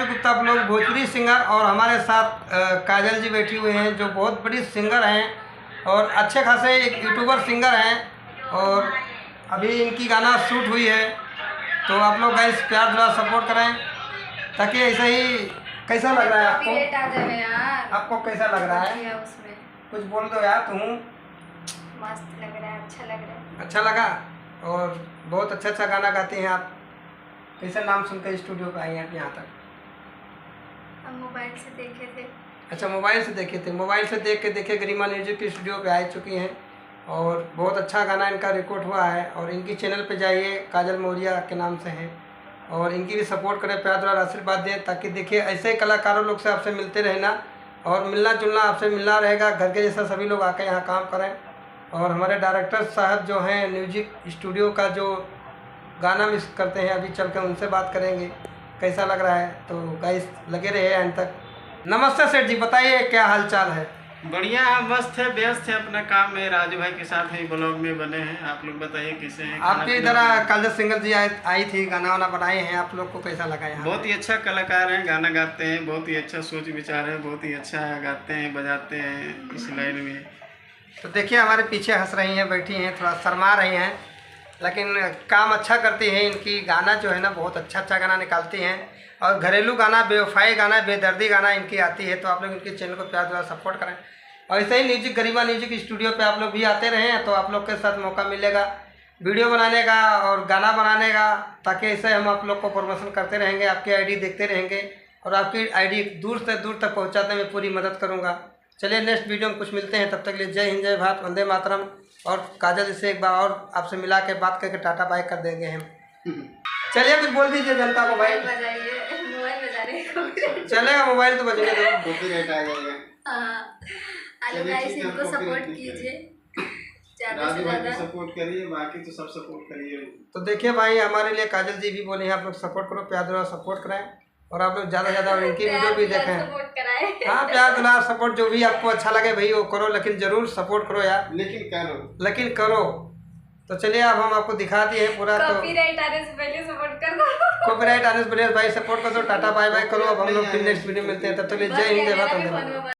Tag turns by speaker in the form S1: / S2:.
S1: राजू गुप्ता आप लोग भोजपुरी सिंगर, और हमारे साथ काजल जी बैठी हुए हैं जो बहुत बड़ी सिंगर हैं और अच्छे खासे एक यूट्यूबर सिंगर हैं, और अभी इनकी गाना शूट हुई है। तो आप लोग गाइस प्यार द्वारा सपोर्ट करें ताकि ऐसा ही। कैसा लग रहा है आपको? आपको कैसा लग रहा है?
S2: उसमें
S1: कुछ बोल दो यार तुम।
S2: मस्त लग रहा है, अच्छा लग रहा है।
S1: अच्छा लगा, और बहुत अच्छा गाना गाते हैं आप। कैसे नाम सुनकर स्टूडियो पे आई हैं आप यहाँ तक?
S2: हम मोबाइल से देखे थे।
S1: अच्छा, मोबाइल से देखे थे। मोबाइल से देखे गरिमा म्यूजिक के स्टूडियो पे आ चुकी हैं, और बहुत अच्छा गाना इनका रिकॉर्ड हुआ है। और इनकी चैनल पे जाइए, काजल मौर्या के नाम से है, और इनकी भी सपोर्ट करें, प्यार द्वारा आशीर्वाद दें, ताकि देखिए ऐसे कलाकारों लोग से आपसे मिलते रहना और मिलना जुलना आपसे मिलना रहेगा। घर के जैसा सभी लोग आकर यहाँ काम करें। और हमारे डायरेक्टर साहब जो हैं म्यूजिक स्टूडियो का, जो गाना मिस करते हैं, अभी चल कर उनसे बात करेंगे कैसा लग रहा है। तो गाइस लगे रहे एंड तक। नमस्ते सेठ जी, बताइए क्या हाल चाल है?
S3: बढ़िया है, मस्त है, व्यस्त है अपना काम में। राजू भाई के साथ ही ब्लॉग में बने हैं। आप लोग बताइए कैसे हैं?
S1: आपके इधर काजल सिंगर जी आई थी, गाना वाना बनाए हैं, आप लोग को कैसा लगा यहाँ?
S3: बहुत ही अच्छा कलाकार हैं, गाना गाते हैं, बहुत ही अच्छा सोच विचार है, बहुत ही अच्छा गाते हैं, बजाते हैं इस लाइन में।
S1: तो देखिए हमारे पीछे हंस रही हैं, बैठी हैं, थोड़ा शर्मा रही हैं, लेकिन काम अच्छा करती हैं। इनकी गाना जो है ना बहुत अच्छा गाना निकालती हैं, और घरेलू गाना, बेवफाई गाना, बेदर्दी गाना इनकी आती है। तो आप लोग इनके चैनल को प्यार द्वारा सपोर्ट करें, और ऐसे ही म्यूजिक गरिमा म्यूजिक स्टूडियो पे आप लोग भी आते रहें, तो आप लोग के साथ मौका मिलेगा वीडियो बनाने का और गाना बनाने का, ताकि ऐसे हम आप लोग को प्रमोशन करते रहेंगे, आपकी आईडी देखते रहेंगे, और आपकी आईडी दूर से दूर तक पहुँचाने में पूरी मदद करूँगा। चलिए नेक्स्ट वीडियो में कुछ मिलते हैं, तब तक के लिए जय हिंद, जय भारत, वंदे मातरम। और काजल से एक बार और आपसे मिला के बात करके टाटा बाय कर देंगे हम। चलिए कुछ बोल दीजिए जनता को भाई।
S2: मोबाइल बजा रहे
S1: चलेगा, मोबाइल तो बजने दो।
S3: कॉपीराइट आ जाएगा।
S2: हेलो गाइस, इनको सपोर्ट कीजिए, ज़्यादा से ज़्यादा
S3: सपोर्ट करिए, बाकी तो सब सपोर्ट करिए।
S1: तो देखिए भाई, हमारे लिए काजल जी भी बोले हैं आप लोग सपोर्ट करो, प्यार दुलार सपोर्ट करें, और आप लोग ज़्यादा से ज़्यादा इनकी वीडियो भी देखें। हाँ, प्यार दुलार सपोर्ट जो भी आपको अच्छा लगे भाई वो करो, लेकिन ज़रूर सपोर्ट करो यार, लेकिन करो। तो चलिए अब हम आपको दिखा दिए हैं पूरा। तो
S2: कॉपीराइट आने से पहले सपोर्ट कर दो।
S1: कॉपीराइट आने से पहले भाई सपोर्ट कर दो, टाटा बाय बाय करो। अब हम लोग फिर नेक्स्ट वीडियो मिलते हैं, तब तक के लिए जय हिंद, जय भारत, वंदे मातरम।